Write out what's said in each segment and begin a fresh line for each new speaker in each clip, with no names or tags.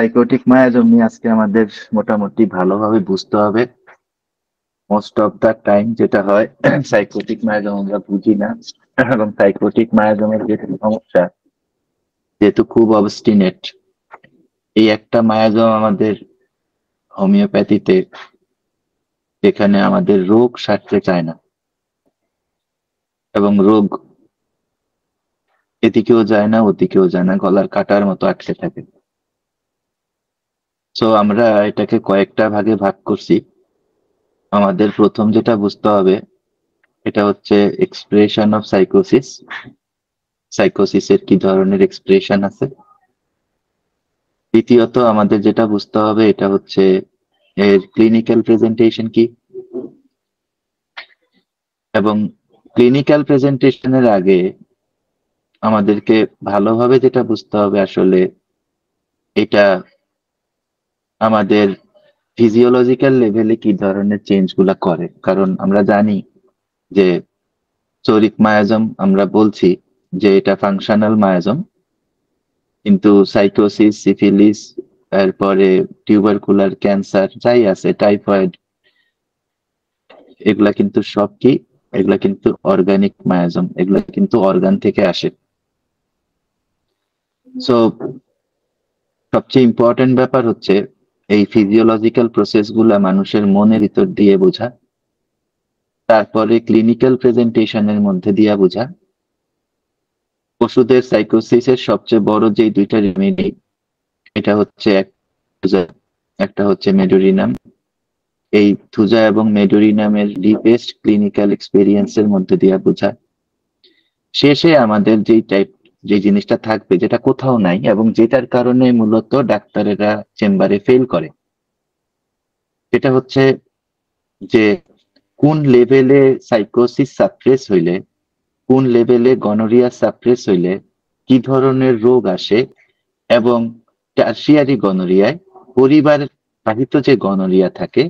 Psychotic miasm নিয়ে আজকে আমাদের মোটামুটি ভালোভাবে বুঝতে হবে। মোস্ট অফ দা টাইম যেটা হয় সাইকোটিক মায়াজম আমরা বুঝি না, এবং সাইকোটিক মায়াজমের যে সমস্যা, যেহেতু খুব অবস্টিনেট, এই একটা মায়াজম আমাদের হোমিওপ্যাথিতে, যেখানে আমাদের রোগ সারতে চায় না, এবং রোগ এদিকেও যায় না ওদিকেও যায় না, গলার কাটার মতো আটকে থাকে। সো আমরা এটাকে কয়েকটা ভাগে ভাগ করছি। আমাদের প্রথম যেটা বুঝতে হবে, এটা হচ্ছে এক্সপ্রেশন অফ সাইকোসিস। সাইকোসিসের কি ধরনের এক্সপ্রেশন আছে। দ্বিতীয়ত আমাদের যেটা বুঝতে হবে, এটা হচ্ছে এর ক্লিনিক্যাল প্রেজেন্টেশন কি। এবং ক্লিনিক্যাল প্রেজেন্টেশনের আগে আমাদেরকে ভালোভাবে যেটা বুঝতে হবে, আসলে এটা আমাদের ফিজিওলজিক্যাল লেভেলে কি ধরনের চেঞ্জ গুলা করে। কারণ আমরা জানি যে চরিক মায়াজম আমরা বলছি যে এটা ফাংশনাল মায়াজম, কিন্তু সাইকোসিস, সিফিলিস, তারপরে টিউবারকুলার ক্যান্সার যাই আছে, টাইফয়েড, এগুলা কিন্তু সব কি, এগুলা কিন্তু অর্গানিক মায়াজম, এগুলা কিন্তু অর্গান থেকে আসে। সো সবচেয়ে ইম্পর্টেন্ট ব্যাপার হচ্ছে এই ফিজিওলজিক্যাল প্রসেস গুলা মানুষের মনের ভিতর দিয়ে বোঝা, তারপরে ক্লিনিক্যাল প্রেজেন্টেশনের মধ্যে দিয়ে বোঝা। ওষুধের সাইকোসিসের সবচেয়ে বড় যে দুইটা রেমেডি, এটা হচ্ছে একটা হচ্ছে মেডোরিনাম। এই থুজা এবং মেডোরিনামের ডিপেস্ট ক্লিনিক্যাল এক্সপেরিয়েন্সের মধ্যে দিয়ে বোঝা। শেষে আমাদের যে জিনিসটা থাকবে, যেটা কোথাও নাই এবং যেটার কারণে মূলত ডাক্তারেরা চেম্বারে ফেল করে, সেটা হচ্ছে যে কোন লেভেলে সাইকোসিস সাপ্রেস হইলে, কোন লেভেলে গনোরিয়া সাপ্রেস হইলে কি ধরনের রোগ আসে, এবং টার্সিয়ারি গনোরিয়ায়, পরিবার বাহিত যে গনোরিয়া থাকে,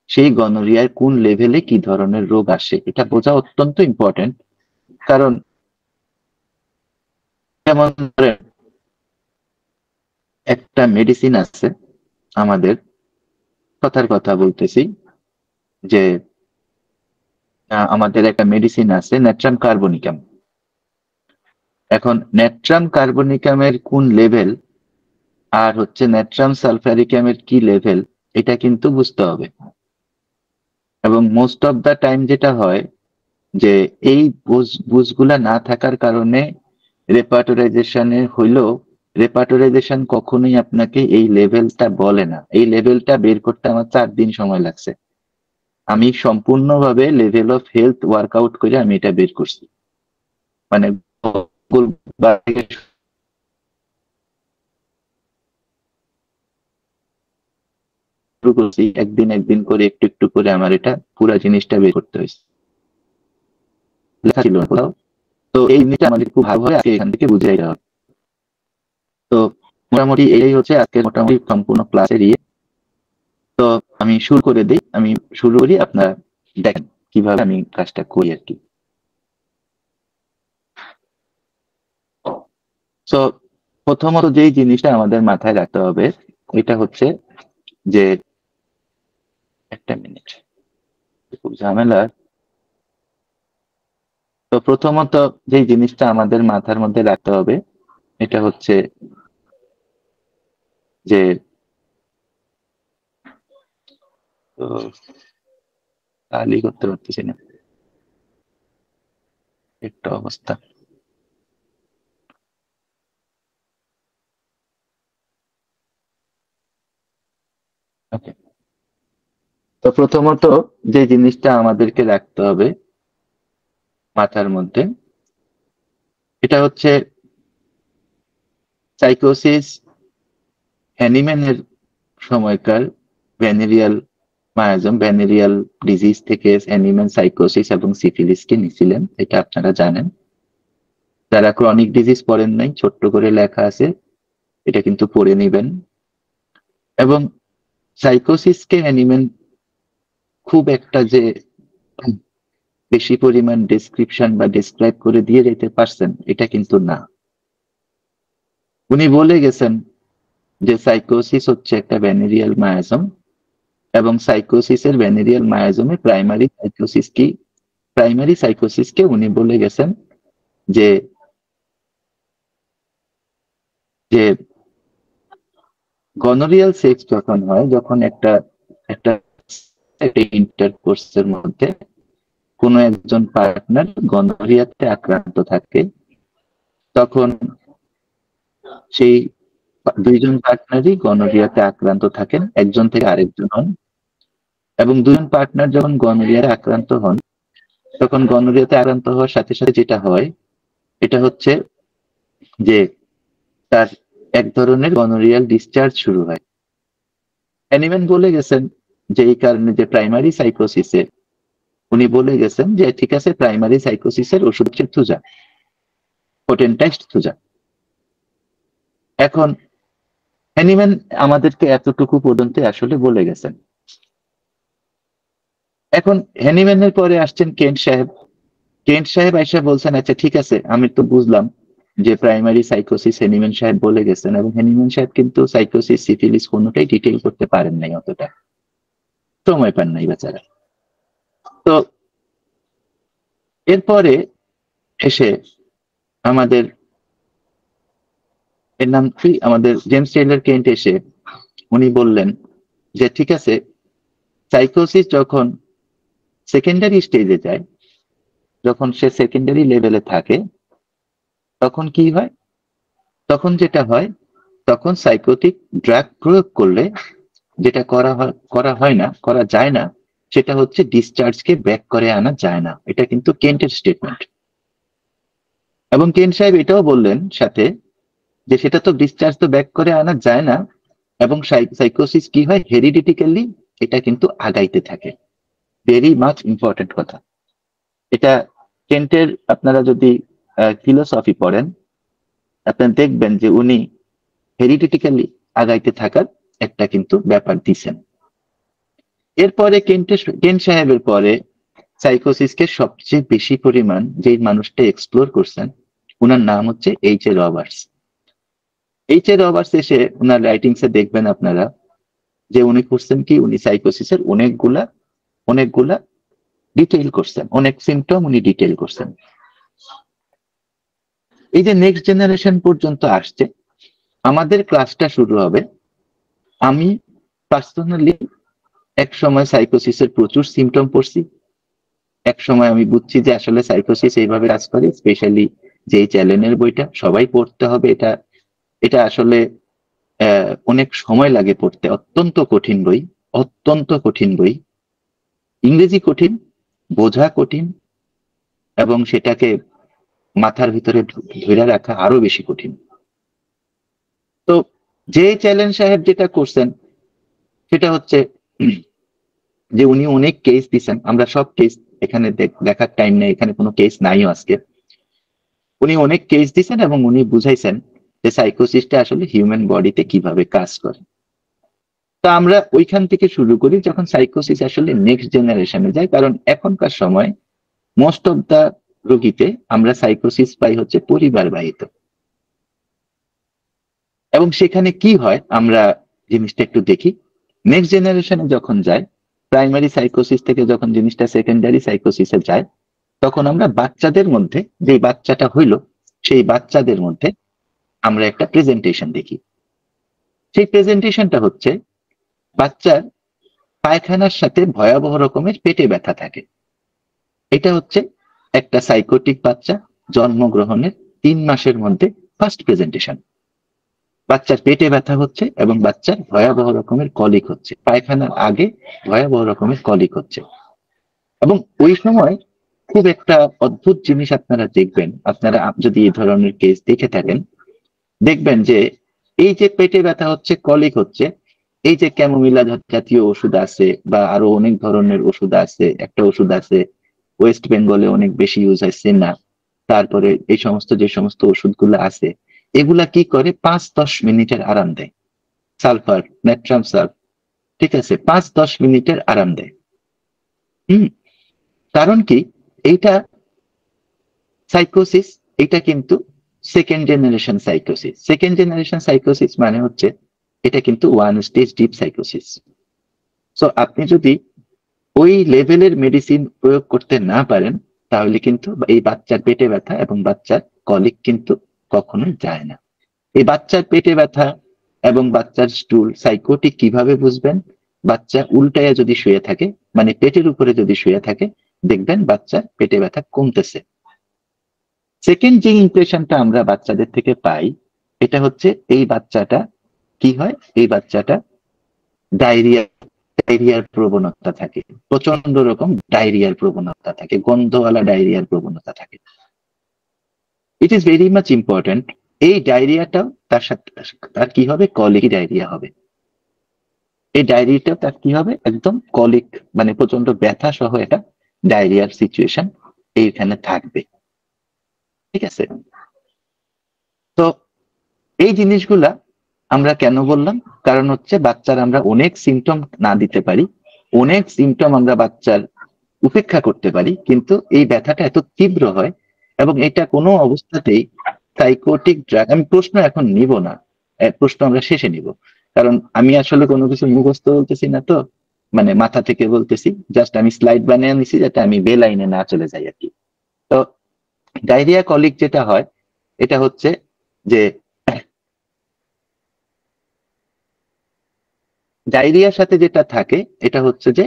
সেই গনোরিয়ার কোন লেভেলে কি ধরনের রোগ আসে, এটা বোঝা অত্যন্ত ইম্পর্টেন্ট। কারণ যেমন ধরেন, একটা মেডিসিন আছে আমাদের, কথার কথা বলতেছি, যে আমাদের একটা মেডিসিন আছে ন্যাট্রাম কার্বনিকাম। এখন ন্যাট্রাম কার্বনিকামের কোন লেভেল আর হচ্ছে ন্যাট্রাম সালফারিকামের কি লেভেল, এটা কিন্তু বুঝতে হবে। এবং মোস্ট অফ দা টাইম যেটা হয়, যে এই বুঝগুলা না থাকার কারণে রেপার্টোরাইজেশনে হইলেও রেপার্টোরাইজেশন কখনোই আপনাকে এই লেভেলটা বলে না। এই লেভেলটা বের করতে আমার 4 দিন সময় লাগছে। আমি সম্পূর্ণভাবে লেভেল অফ হেলথ ওয়ার্কআউট করে আমি এটা বের করছি। মানে শুরু করছি, একদিন একদিন করে একটু একটু করে আমার এটা পুরো জিনিসটা বের করতে হয়েছে, লেখা ছিল না কোথাও। তো এই জিনিসটা আমাদের খুব ভালোভাবে আজকে এখান থেকে বুঝে যাওয়া। তো মোটামুটি এই হচ্ছে আজকে মোটামুটি সম্পূর্ণ ক্লাসের ইয়ে। তো আমি শুরু করে দিই, আমি শুরু করি, আপনারা দেখেন কিভাবে আমি কাজটা করি আর কি। তো প্রথমত যেই জিনিসটা আমাদের মাথায় রাখতে হবে, এটা হচ্ছে যে, একটা মিনিট, খুব ঝামেলা। তো প্রথমত যে জিনিসটা আমাদের মাথার মধ্যে রাখতে হবে, এটা হচ্ছে যে, তো তালি করতে পারতেছি না, একটা অবস্থা। ওকে। তো প্রথমত যে জিনিসটা আমাদেরকে রাখতে হবে মাথার মধ্যে, এটা হচ্ছে সাইকোসিস হ্যানিম্যানের সময়কার ভ্যানেরিয়াল মায়াজম, ভ্যানেরিয়াল ডিজিজ থেকে হ্যানিম্যান সাইকোসিস এবং সিফিলিসকে নিছিলেন, এটা আপনারা জানেন। যারা ক্রনিক ডিজিজ পড়েন নাই, ছোট্ট করে লেখা আছে, এটা কিন্তু পড়ে নিবেন। এবং সাইকোসিসকে হ্যানিম্যান খুব একটা যে বেশি পরিমাণ ডেসক্রিপশন বা ডেসক্রাইব করে দিয়ে যেতে পারছেন, এটা কিন্তু না। উনি বলে গেছেন যে সাইকোসিস হচ্ছে একটা ভেনেরিয়াল মায়াজম, এবং সাইকোসিসের ভেনেরিয়াল মায়াজমে প্রাইমারি সাইকোসিসকে উনি বলে গেছেন যে যে গনোরিয়াল সেক্স যখন হয়, যখন একটা একটা ইন্টারকোর্সের মধ্যে কোনো একজন পার্টনার গনোরিয়াতে আক্রান্ত থাকে, তখন সেই দুইজন পার্টনারই গনোরিয়াতে আক্রান্ত থাকেন, একজন থেকে আরেকজন হন। এবং দুজন পার্টনার যখন গনোরিয়াতে আক্রান্ত হন, তখন গনোরিয়াতে আক্রান্ত হওয়ার সাথে সাথে যেটা হয়, এটা হচ্ছে যে তার এক ধরনের গনোরিয়াল ডিসচার্জ শুরু হয়। হ্যানিম্যান বলে গেছেন যে এই কারণে যে প্রাইমারি সাইকোসিসে উনি বলে গেছেন যে ঠিক আছে, প্রাইমারি সাইকোসিসের ওষুধ হচ্ছে থুজা, পোটেন্টাইজড থুজা। এখন হ্যানিম্যান আমাদেরকে এতটুকু পর্যন্ত আসলে বলে গেছেন। এখন হ্যানিম্যানের পরে আসছেন কেন্ট সাহেব। কেন্ট সাহেব আইসা বলছেন আচ্ছা ঠিক আছে, আমি তো বুঝলাম যে প্রাইমারি সাইকোসিস হ্যানিম্যান সাহেব বলে গেছেন, এবং হ্যানিম্যান সাহেব কিন্তু সাইকোসিস, সিফিলিস কোনোটাই ডিটেইল করতে পারেন নাই, অতটা সময় পান নাই বেচারা। তো এরপরে এসে আমাদের এর নাম কি, আমাদের জেমস টেইলর কেন্ট এসে উনি বললেন যে ঠিক আছে, সাইকোসিস যখন সেকেন্ডারি স্টেজে যায়, যখন সে সেকেন্ডারি লেভেলে থাকে, তখন কি হয়, তখন যেটা হয়, তখন সাইকোটিক ড্রাগ প্রয়োগ করলে যেটা করা যায় না, সেটা হচ্ছে ডিসচার্জকে ব্যাক করে আনা যায় না। এটা কিন্তু কেন্টের স্টেটমেন্ট। এবং কেন্ট সাহেব এটাও বললেন সাথে যে সেটা তো ডিসচার্জ তো ব্যাক করে আনা যায় না, এবং সাইকোসিস কি হয়, হেরিডিটিক্যালি এটা কিন্তু আগাইতে থাকে। ভেরি মাচ ইম্পর্টেন্ট কথা এটা। কেন্টের আপনারা যদি ফিলোসফি পড়েন, আপনারা দেখবেন যে উনি হেরিডিটিক্যালি আগাইতে থাকার একটা কিন্তু ব্যাপার দিছেন। এরপরে কেন্ট সাহেবের পরে সাইকোসিসকে সবচেয়ে বেশি পরিমাণ যে মানুষটা এক্সপ্লোর করছেন, উনার নাম হচ্ছে H A Roberts. H A Roberts এসে উনার রাইটিংসে দেখবেন আপনারা যে উনি করছেন কি, উনি সাইকোসিসের অনেকগুলা ডিটেইল করছেন, অনেক সিমটম উনি ডিটেইল করছেন। এই যে নেক্সট জেনারেশন পর্যন্ত আসছে, আমাদের ক্লাসটা শুরু হবে। আমি পার্সোনালি এক সময় সাইকোসিসের প্রচুর সিমটম পড়ছি, এক সময় আমি বুঝছি যে আসলে সাইকোসিস এইভাবে কাজ করে। স্পেশালি যে চ্যালেনের বইটা সবাই পড়তে হবে, এটা এটা আসলে অনেক সময় লাগে পড়তে, অত্যন্ত কঠিন বই, অত্যন্ত কঠিন বই। ইংরেজি কঠিন, বোঝা কঠিন, এবং সেটাকে মাথার ভিতরে ধরে রাখা আরো বেশি কঠিন। তো যে চ্যালেঞ্জ সাহেব যেটা করছেন সেটা হচ্ছে যে উনি অনেক কেস দিচ্ছেন। আমরা সব কেস এখানে দেখার টাইম নেই, এখানে কোনো কেস নাইও আজকে। উনি অনেক কেস দিচ্ছেন এবং উনি বুঝাইছেন যে সাইকোসিসটা আসলে হিউম্যান বডিতে কিভাবে কাজ করে। তো আমরা ওইখান থেকে শুরু করি যখন সাইকোসিস আসলে নেক্সট জেনারেশনে যায়, কারণ এখনকার সময় মোস্ট অফ দা রোগীতে আমরা সাইকোসিস পাই হচ্ছে পরিবার বাহিত। এবং সেখানে কি হয় আমরা জিনিসটা একটু দেখি। নেক্সট জেনারেশনে যখন যায়, প্রাইমারি সাইকোসিস থেকে যখন জিনিসটা সেকেন্ডারি সাইকোসিসে যায়, তখন আমরা বাচ্চাদের মধ্যে, যে বাচ্চাটা হইল সেই বাচ্চাদের মধ্যে আমরা একটা প্রেজেন্টেশন দেখি। সেই প্রেজেন্টেশনটা হচ্ছে বাচ্চার পায়খানার সাথে ভয়াবহ রকমের পেটে ব্যথা থাকে। এটা হচ্ছে একটা সাইকোটিক বাচ্চা জন্মগ্রহণের 3 মাসের মধ্যে ফার্স্ট প্রেজেন্টেশন। বাচ্চার পেটে ব্যথা হচ্ছে এবং বাচ্চার ভয়াবহ রকমের কলিক হচ্ছে, পায়খানার আগে ভয়াবহ রকমের কলিক হচ্ছে। এবং ওই সময় খুব একটা অদ্ভুত জিনিস আপনারা দেখবেন, আপনারা যদি এই ধরনের কেস দেখে থাকেন, দেখবেন যে এই যে পেটে ব্যথা হচ্ছে, কলিক হচ্ছে, এই যে ক্যামোমিলা জাতীয় ওষুধ আছে বা আরো অনেক ধরনের ওষুধ আছে, একটা ওষুধ আছে ওয়েস্ট বেঙ্গলে অনেক বেশি ইউজ হচ্ছে না, তারপরে এই সমস্ত যে সমস্ত ওষুধগুলো আছে, এগুলা কি করে 5-10 মিনিটের আরাম দেয়। সালফার, নেট্রাম সালফ, ঠিক আছে, 5-10 মিনিটের আরাম দেয়। হম কারণ কি, এইটা সাইকোসিস, এটা কিন্তু সেকেন্ড জেনারেশন সাইকোসিস। সেকেন্ড জেনারেশন সাইকোসিস মানে হচ্ছে এটা কিন্তু 1 স্টেজ ডিপ সাইকোসিস। সো আপনি যদি ওই লেভেলের মেডিসিন প্রয়োগ করতে না পারেন, তাহলে কিন্তু এই বাচ্চার পেটে ব্যথা এবং বাচ্চার কলিক কিন্তু কখনোই যায় না। এই বাচ্চার পেটে ব্যথা এবং বাচ্চার স্টুল সাইকোটিক কিভাবে বুঝবেন? বাচ্চা উল্টায়া যদি শুয়ে থাকে, মানে পেটের উপরে যদি শুয়ে থাকে, দেখবেন বাচ্চার পেটে ব্যথা কমতেছে। সেকেন্ড যে ইমপ্রেশনটা আমরা বাচ্চাদের থেকে পাই, এটা হচ্ছে এই বাচ্চাটা কি হয়, এই বাচ্চাটা ডায়রিয়ার প্রবণতা থাকে, প্রচন্ড রকম ডায়রিয়ার প্রবণতা থাকে, গন্ধওয়ালা ডায়রিয়ার প্রবণতা থাকে। It is very much important. এই ডায়রিয়াটাও তার সাথে তার কি হবে, কলিক ডায়রিয়া হবে। এই ডায়রিয়াটা তার কি হবে, একদম কলিক, মানে প্রচন্ড ব্যথা সহ এটা ডায়রিয়ার সিচুয়েশন এইখানে থাকবে। ঠিক আছে? তো এই জিনিসগুলা আমরা কেন বললাম? কারণ হচ্ছে বাচ্চার আমরা অনেক সিমটম না দিতে পারি, অনেক সিমটম আমরা বাচ্চার উপেক্ষা করতে পারি, কিন্তু এই ব্যথাটা এত তীব্র হয় এবং এটা কোনো অবস্থাতেই সাইকোটিক ড্রাগ, আমি প্রশ্ন এখন নিব না, প্রশ্ন আমরা শেষে নিব, কারণ আমি আসলে কোনো কিছু মুখস্থ বলতেছি না, তো মানে মাথা থেকে বলতেছি, জাস্ট আমি স্লাইড বানিয়ে নিছি যাতে আমি বে লাইনে না চলে যাই আর কি। তো ডায়রিয়া কলিক যেটা হয়, এটা হচ্ছে যে ডায়রিয়ার সাথে যেটা থাকে, এটা হচ্ছে যে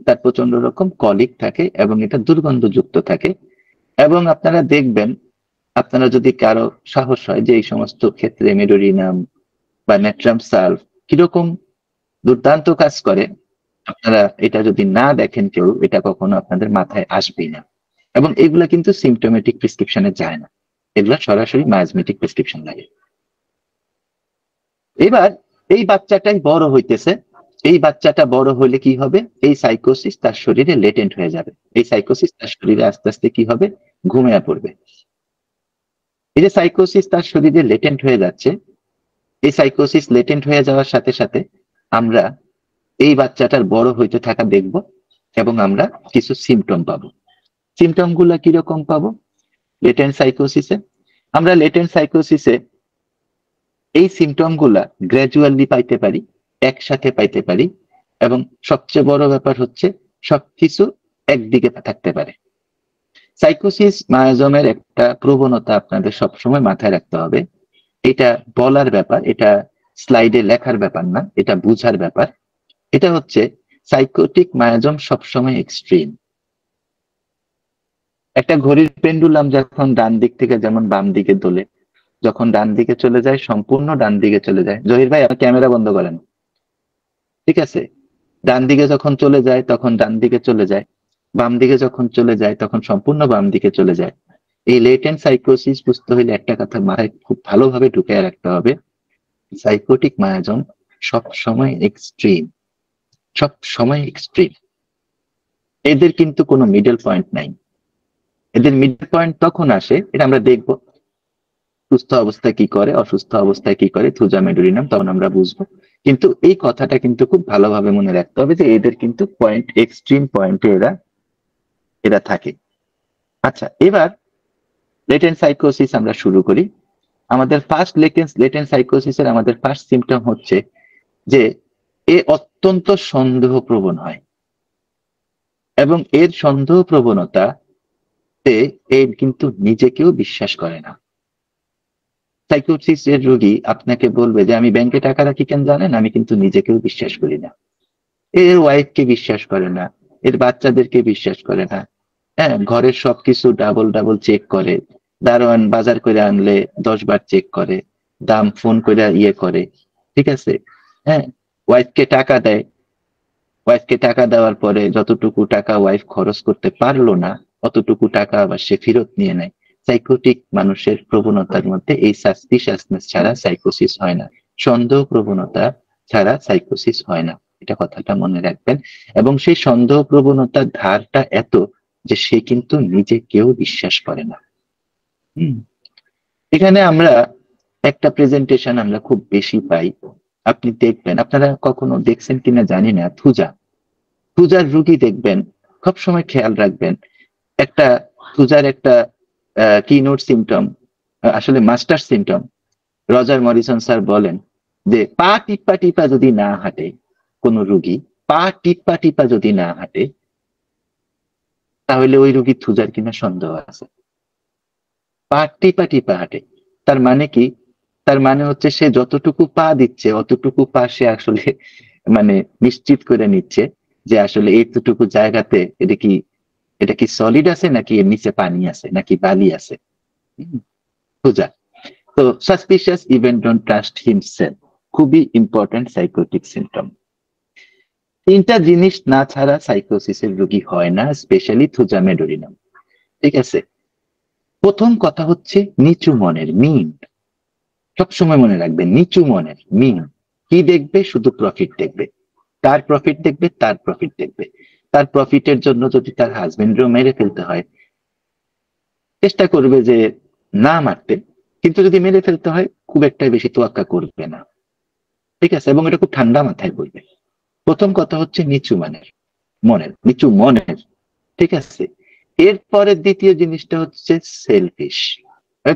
তার প্রচন্ড রকম কলিক থাকে এবং এটা দুর্গন্ধযুক্ত থাকে। এবং আপনারা দেখবেন, আপনারা যদি কারো সাহস হয় যে এই সমস্ত ক্ষেত্রে মেডোরিনাম বা নেট্রাম সালভ কিরকম দুর্দান্ত কাজ করে, আপনারা এটা যদি না দেখেন কেউ, এটা কখনো আপনাদের মাথায় আসবেই না। এবং এগুলা কিন্তু সিমটোমেটিক প্রেসক্রিপশনে যায় না, এগুলা সরাসরি মায়াজমেটিক প্রেসক্রিপশন লাগে। এবার এই বাচ্চাটাই বড় হইতেছে, এই বাচ্চাটা বড় হলে কি হবে, এই সাইকোসিস তার শরীরে লেটেন্ট হয়ে যাবে, এই সাইকোসিস তার শরীরে আস্তে আস্তে কি হবে, ঘুমিয়ে পড়বে। এই যে সাইকোসিস তার শরীরে লেটেন্ট হয়ে যাচ্ছে, এই সাইকোসিস লেটেন্ট হয়ে যাওয়ার সাথে সাথে আমরা এই বাচ্চাটার বড় হইতে থাকা দেখব এবং আমরা কিছু সিমটম পাবো। সিমটম গুলা কিরকম পাবো লেটেন্ট সাইকোসিসে? আমরা লেটেন্ট সাইকোসিসে এই সিমটম গুলা গ্র্যাজুয়ালি পাইতে পারি, একসাথে পাইতে পারি, এবং সবচেয়ে বড় ব্যাপার হচ্ছে সবকিছু একদিকে থাকতে পারে। সাইকোসিস মায়াজমের একটা প্রবণতা আপনাদের সবসময় মাথায় রাখতে হবে, এটা বলার ব্যাপার, এটা স্লাইডে লেখার ব্যাপার না, এটা বুঝার ব্যাপার। এটা হচ্ছে সাইকোটিক মায়াজম সবসময় এক্সট্রিম। একটা ঘড়ির পেন্ডুলাম যখন ডান দিক থেকে যেমন বাম দিকে দোলে, যখন ডান দিকে চলে যায় সম্পূর্ণ ডান দিকে চলে যায়। জহির ভাই আমার ক্যামেরা বন্ধ করেন, ঠিক আছে? ডান দিকে যখন চলে যায় তখন ডান দিকে চলে যায়, বাম দিকে যখন চলে যায় তখন সম্পূর্ণ বাম দিকে চলে যায়। এই লেটেন্ট সাইকোসিস বুঝতে হলে একটা কথা মাথায় খুব ভালোভাবে ঢুকিয়ে রাখতে হবে, সাইকোটিক মায়াজম সব সময় এক্সট্রিম, সব সময় এক্সট্রিম। এদের কিন্তু কোনো মিডল পয়েন্ট নাই। এদের মিডল পয়েন্ট তখন আসে, এটা আমরা দেখব সুস্থ অবস্থায় কি করে, অসুস্থ অবস্থায় কি করে, থুজা মেডোরিনাম, তখন আমরা বুঝবো। কিন্তু এই কথাটা কিন্তু খুব ভালোভাবে মনে রাখতে হবে যে এদের কিন্তু পয়েন্ট, এক্সট্রিম পয়েন্টে এরা থাকে। আচ্ছা, এবার লেটেন্ট সাইকোসিস আমরা শুরু করি। আমাদের ফার্স্ট লেটেন্ট সাইকোসিসের আমাদের ফার্স্ট সিমটম হচ্ছে যে এ অত্যন্ত সন্দেহপ্রবণ হয় এবং এর সন্দেহ প্রবণতাতে এ কিন্তু নিজেকেও বিশ্বাস করে না। সাইকোসিস এর রোগী আপনাকে বলবে যে আমি ব্যাংকে টাকা রাখি কেন জানেন, আমি কিন্তু নিজেকেও বিশ্বাস করি না। এর ওয়াইফকে বিশ্বাস করে না, এর বাচ্চাদেরকে বিশ্বাস করে না, হ্যাঁ, ঘরের সবকিছু ডাবল ডাবল চেক করে, দারোয়ান বাজার করে আনলে 10 বার চেক করে, দাম ফোন করে ইয়ে করে, ঠিক আছে? হ্যাঁ, ওয়াইফকে টাকা দেয়, ওয়াইফকে টাকা দেওয়ার পরে যতটুকু টাকা ওয়াইফ খরচ করতে পারলো না অতটুকু টাকা আবার সে ফেরত নিয়ে নেয়। সাইকোটিক মানুষের প্রবণতার মধ্যে এই সাসপিশিয়াসনেস ছাড়া সাইকোসিস হয় না, সন্দেহ প্রবণতা ছাড়া সাইকোসিস হয় না, এটা কথাটা মনে রাখবেন। এবং সেই সন্দেহ প্রবণতার ধারটা এত যে সে কিন্তু নিজেকেও বিশ্বাস করে না। এখানে আমরা একটা প্রেজেন্টেশন আমরা খুব বেশি পাই, আপনি দেখবেন, আপনারা কখনো দেখছেন কিনা জানি না, থুজার রুগী দেখবেন, সব সময় খেয়াল রাখবেন, একটা থুজার একটা কিনোট সিমটম, আসলে master symptom, Roger Morrison sir বলেন যে পা টিপা টিপা যদি না হাঁটে কোন রুগী, পা টিপা টিপা যদি না হাঁটে, তাহলে ওই রুগীর থুজার কিনা সন্দেহ আছে। পা টিপা টিপা হাঁটে, তার মানে কি? তার মানে হচ্ছে সে যতটুকু পা দিচ্ছে অতটুকু পা সে আসলে মানে নিশ্চিত করে নিচ্ছে যে আসলে এইটুকু জায়গাতে এটা কি সলিড আছে নাকি এর নিচে পানি আছে নাকি বালি আছে। থুজা। তো suspicious even don't trust himself, খুবই ইম্পর্টেন্ট সাইকোটিক সিমটম। তিনটা জিনিস না ছাড়া সাইকোসিসের রোগী হয় না, স্পেশালি থুজা মেডোরিনাম। ঠিক আছে, প্রথম কথা হচ্ছে নিচু মনের, মিন। সবসময় মনে রাখবেন, নিচু মনের, মিন। কি দেখবে? শুধু প্রফিট দেখবে, তার প্রফিট দেখবে, তার প্রফিট দেখবে। তার প্রফিটের জন্য যদি তার হাজবেন্ডও মেরে ফেলতে হয়, চেষ্টা করবে যে না মারতে, কিন্তু যদি মেরে ফেলতে হয় খুব একটা বেশি তোয়াক্কা করবে না। ঠিক আছে, এবং এটা খুব ঠান্ডা মাথায় বলবে। প্রথম কথা হচ্ছে নিচু মানের, নিচু মনের। ঠিক আছে, এরপরে দ্বিতীয় জিনিসটা হচ্ছে সেলফিশ।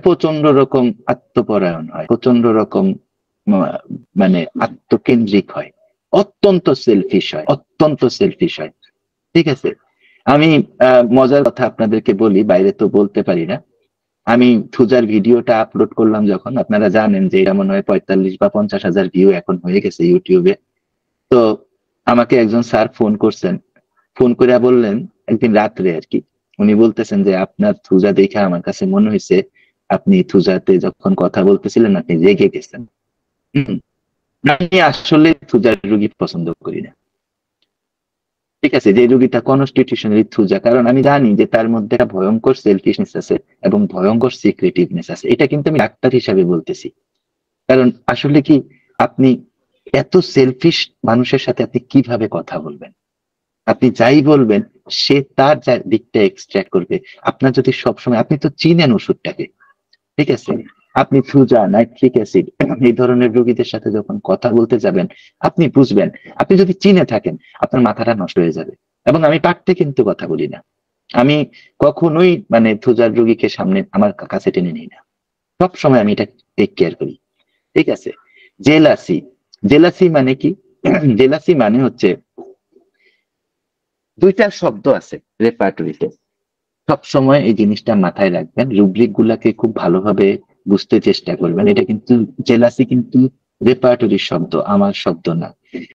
প্রচন্ড রকম আত্মপরায়ণ হয়, প্রচন্ড রকম মানে আত্মকেন্দ্রিক হয়, অত্যন্ত সেলফিশ হয়, অত্যন্ত সেলফিশ হয়। ঠিক আছে, আমি মজার কথা আপনাদেরকে বলি, বাইরে তো বলতে পারি না। আমি থুজার ভিডিওটা আপলোড করলাম যখন, আপনারা জানেন যে এটা মনে হয় 45 বা 50,000 ভিউ এখন হয়ে গেছে ইউটিউবে। তো আমাকে একজন স্যার ফোন করছেন, ফোন করে বললেন একদিন রাত্রে আর কি, উনি বলতেছেন যে আপনার থুজা দেখে আমার কাছে মনে হয়েছে আপনি থুজাতে যখন কথা বলতেছিলেন আপনি রেগে গেছেন। আমি আসলে থুজার রুগী পছন্দ করি না। ঠিক আছে, যে রুগীটা কনস্টিটিউশনালি থুজা, কারণ আমি জানি যে তার মধ্যে একটা ভয়ঙ্কর সেলফিশনেস আছে এবং ভয়ঙ্কর সিক্রেটিভনেস আছে। এটা কিন্তু আমি ডাক্তার হিসাবে বলতেছি। কারণ আসলে কি, আপনি এত সেলফিশ মানুষের সাথে আপনি কিভাবে কথা বলবেন? আপনি যাই বলবেন সে তার দিকটা এক্সট্রাক্ট করবে। আপনার যদি সবসময়, আপনি তো চিনেন ওষুধটাকে, ঠিক আছে, আপনি থ্রুজা, নাইট্রিক অ্যাসিড এই ধরনের রোগীদের সাথে যখন কথা বলতে যাবেন আপনি বুঝবেন, আপনি যদি চিনে থাকেন আপনার মাথাটা নষ্ট হয়ে যাবে। এবং আমি পাঠতে কিন্তু কথা বলি না, আমি কখনোই মানে থ্রুজার রোগীকে সামনে আমার কাছে টেনে নিই না, সব সময় আমি এটা টেক কেয়ার করি। ঠিক আছে, জেলাসি। জেলাসি মানে কি? জেলাসি মানে হচ্ছে, দুইটা শব্দ আছে রেপার্টরিতে, সব সময় এই জিনিসটা মাথায় রাখবেন, রুব্রিক গুলাকে খুব ভালোভাবে বুঝতে চেষ্টা করবেন। এটা কিন্তু জেলাসি কিন্তু রেপার্টরির শব্দ, আমার শব্দ না।